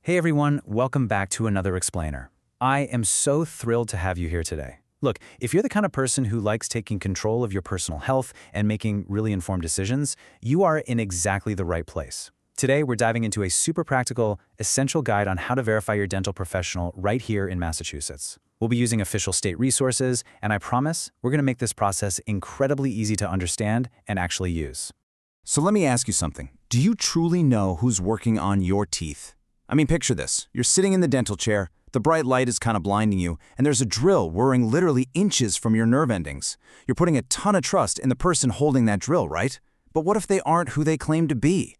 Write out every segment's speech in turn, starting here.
Hey everyone, welcome back to another explainer. I am so thrilled to have you here today. Look, if you're the kind of person who likes taking control of your personal health and making really informed decisions, you are in exactly the right place. Today, we're diving into a super practical, essential guide on how to verify your dental professional right here in Massachusetts. We'll be using official state resources, and I promise we're going to make this process incredibly easy to understand and actually use. So let me ask you something. Do you truly know who's working on your teeth? I mean, picture this. You're sitting in the dental chair, the bright light is kind of blinding you, and there's a drill whirring literally inches from your nerve endings. You're putting a ton of trust in the person holding that drill, right? But what if they aren't who they claim to be?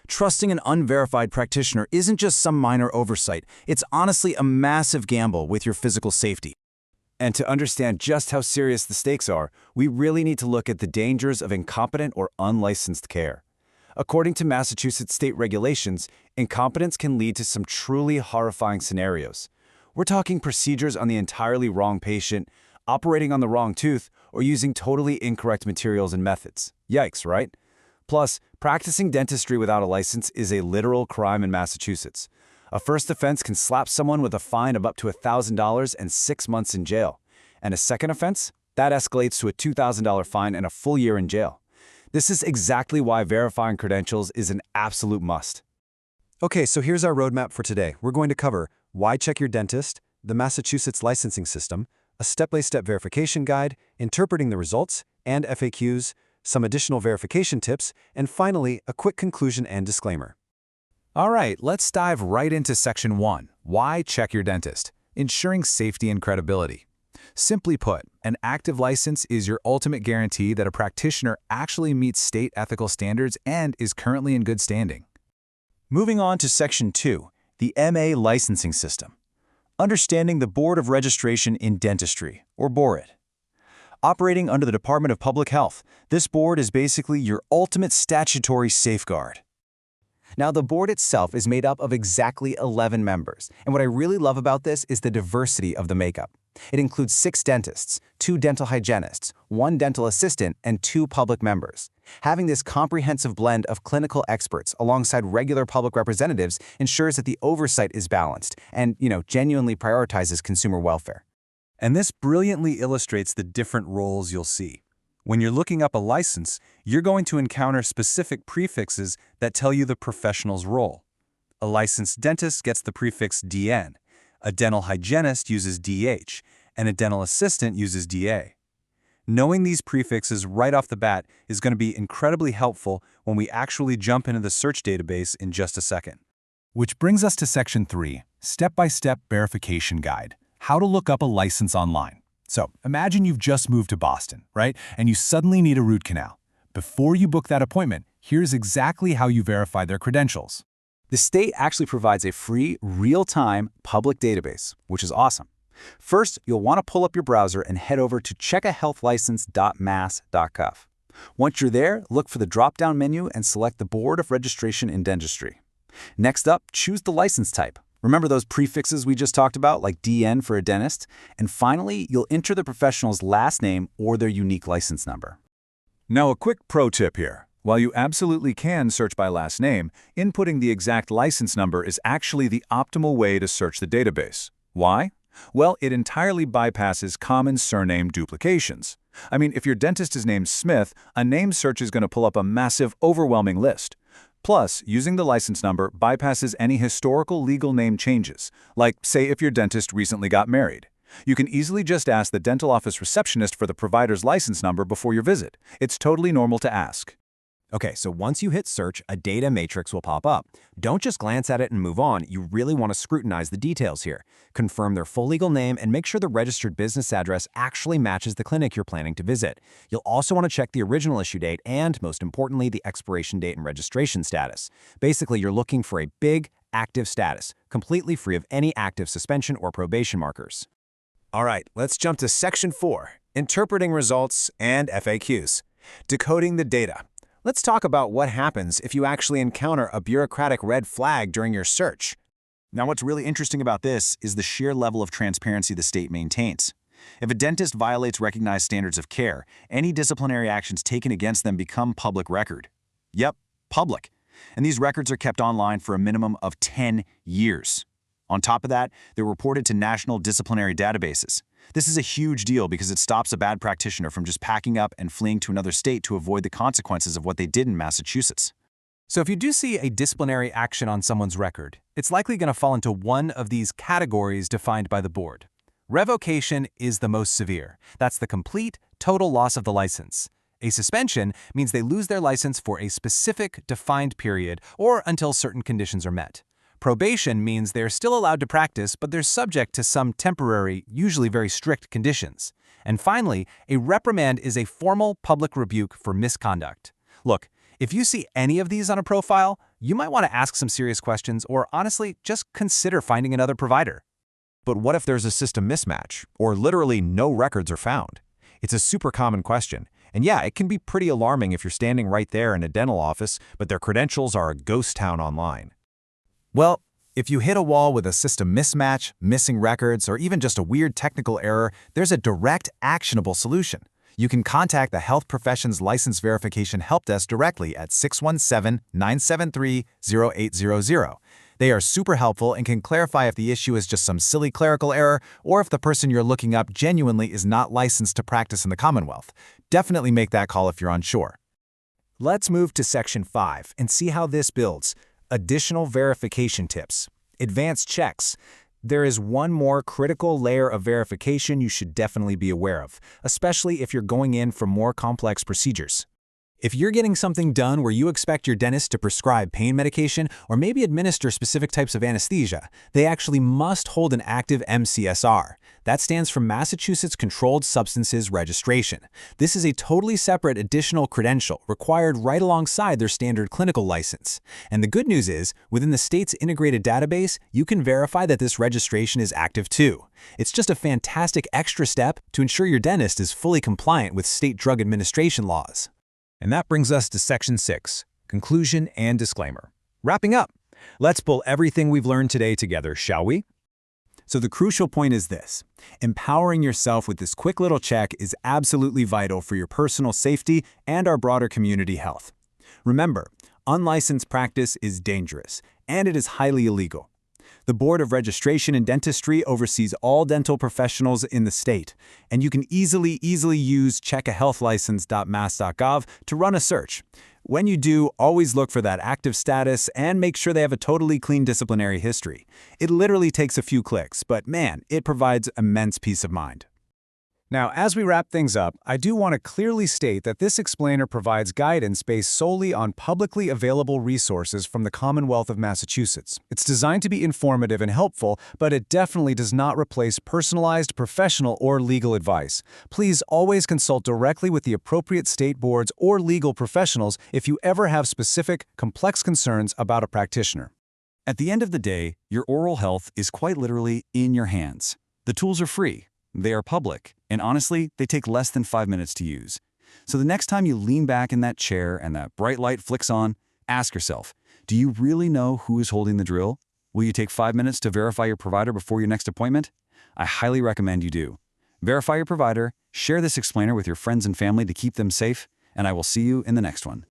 Trusting an unverified practitioner isn't just some minor oversight. It's honestly a massive gamble with your physical safety. And to understand just how serious the stakes are, we really need to look at the dangers of incompetent or unlicensed care. According to Massachusetts state regulations, incompetence can lead to some truly horrifying scenarios. We're talking procedures on the entirely wrong patient, operating on the wrong tooth, or using totally incorrect materials and methods. Yikes, right? Plus, practicing dentistry without a license is a literal crime in Massachusetts. A first offense can slap someone with a fine of up to $1,000 and 6 months in jail. And a second offense? That escalates to a $2,000 fine and a full year in jail. This is exactly why verifying credentials is an absolute must. Okay, so here's our roadmap for today. We're going to cover why check your dentist, the Massachusetts licensing system, a step-by-step verification guide, interpreting the results, and FAQs, some additional verification tips, and finally, a quick conclusion and disclaimer. All right, let's dive right into Section 1, Why Check Your Dentist, Ensuring Safety and Credibility. Simply put, an active license is your ultimate guarantee that a practitioner actually meets state ethical standards and is currently in good standing. Moving on to Section 2, the MA licensing system. Understanding the Board of Registration in Dentistry, or BORID. Operating under the Department of Public Health, this board is basically your ultimate statutory safeguard. Now, the board itself is made up of exactly 11 members, and what I really love about this is the diversity of the makeup. It includes 6 dentists, 2 dental hygienists, 1 dental assistant, and 2 public members. Having this comprehensive blend of clinical experts alongside regular public representatives ensures that the oversight is balanced and, genuinely prioritizes consumer welfare. And this brilliantly illustrates the different roles you'll see. When you're looking up a license, you're going to encounter specific prefixes that tell you the professional's role. A licensed dentist gets the prefix DN, a dental hygienist uses DH, and a dental assistant uses DA. Knowing these prefixes right off the bat is going to be incredibly helpful when we actually jump into the search database in just a second. Which brings us to Section 3, Step-by-Step Verification Guide, How to Look Up a License Online. So, imagine you've just moved to Boston, right? And you suddenly need a root canal. Before you book that appointment, here's exactly how you verify their credentials. The state actually provides a free, real-time public database, which is awesome. First, you'll want to pull up your browser and head over to checkahealthlicense.mass.gov. Once you're there, look for the drop-down menu and select the Board of Registration in Dentistry. Next up, choose the license type. Remember those prefixes we just talked about, like DN for a dentist? And finally, you'll enter the professional's last name or their unique license number. Now, a quick pro tip here. While you absolutely can search by last name, inputting the exact license number is actually the optimal way to search the database. Why? Well, it entirely bypasses common surname duplications. I mean, if your dentist is named Smith, a name search is going to pull up a massive, overwhelming list. Plus, using the license number bypasses any historical legal name changes, like, say, if your dentist recently got married. You can easily just ask the dental office receptionist for the provider's license number before your visit. It's totally normal to ask. Okay, so once you hit search, a data matrix will pop up. Don't just glance at it and move on. You really want to scrutinize the details here. Confirm their full legal name and make sure the registered business address actually matches the clinic you're planning to visit. You'll also want to check the original issue date and, most importantly, the expiration date and registration status. Basically, you're looking for a big, active status, completely free of any active suspension or probation markers. All right, let's jump to Section 4, Interpreting Results and FAQs. Decoding the data. Let's talk about what happens if you actually encounter a bureaucratic red flag during your search. Now, what's really interesting about this is the sheer level of transparency the state maintains. If a dentist violates recognized standards of care, any disciplinary actions taken against them become public record. Yep, public. And these records are kept online for a minimum of 10 years. On top of that, they're reported to national disciplinary databases. This is a huge deal because it stops a bad practitioner from just packing up and fleeing to another state to avoid the consequences of what they did in Massachusetts. So if you do see a disciplinary action on someone's record, it's likely going to fall into one of these categories defined by the board. Revocation is the most severe. That's the complete, total loss of the license. A suspension means they lose their license for a specific, defined period or until certain conditions are met. Probation means they're still allowed to practice, but they're subject to some temporary, usually very strict conditions. And finally, a reprimand is a formal public rebuke for misconduct. Look, if you see any of these on a profile, you might want to ask some serious questions or honestly, just consider finding another provider. But what if there's a system mismatch, or literally no records are found? It's a super common question. And yeah, it can be pretty alarming if you're standing right there in a dental office, but their credentials are a ghost town online. Well, if you hit a wall with a system mismatch, missing records, or even just a weird technical error, there's a direct, actionable solution. You can contact the Health Professions License Verification Help Desk directly at 617-973-0800. They are super helpful and can clarify if the issue is just some silly clerical error or if the person you're looking up genuinely is not licensed to practice in the Commonwealth. Definitely make that call if you're unsure. Let's move to Section 5 and see how this builds. Additional verification tips. Advanced checks. There is one more critical layer of verification you should definitely be aware of, especially if you're going in for more complex procedures. If you're getting something done where you expect your dentist to prescribe pain medication or maybe administer specific types of anesthesia, they actually must hold an active MCSR. That stands for Massachusetts Controlled Substances Registration. This is a totally separate additional credential required right alongside their standard clinical license. And the good news is, within the state's integrated database, you can verify that this registration is active too. It's just a fantastic extra step to ensure your dentist is fully compliant with state drug administration laws. And that brings us to Section 6, Conclusion and Disclaimer. Wrapping up, let's pull everything we've learned today together, shall we? So the crucial point is this: empowering yourself with this quick little check is absolutely vital for your personal safety and our broader community health. Remember, unlicensed practice is dangerous, and it is highly illegal. The Board of Registration in Dentistry oversees all dental professionals in the state, and you can easily use checkahealthlicense.mass.gov to run a search. When you do, always look for that active status and make sure they have a totally clean disciplinary history. It literally takes a few clicks, but man, it provides immense peace of mind. Now, as we wrap things up, I do want to clearly state that this explainer provides guidance based solely on publicly available resources from the Commonwealth of Massachusetts. It's designed to be informative and helpful, but it definitely does not replace personalized, professional, or legal advice. Please always consult directly with the appropriate state boards or legal professionals if you ever have specific, complex concerns about a practitioner. At the end of the day, your oral health is quite literally in your hands. The tools are free. They are public, and honestly, they take less than 5 minutes to use. So the next time you lean back in that chair and that bright light flicks on, ask yourself, do you really know who is holding the drill? Will you take 5 minutes to verify your provider before your next appointment? I highly recommend you do. Verify your provider, share this explainer with your friends and family to keep them safe, and I will see you in the next one.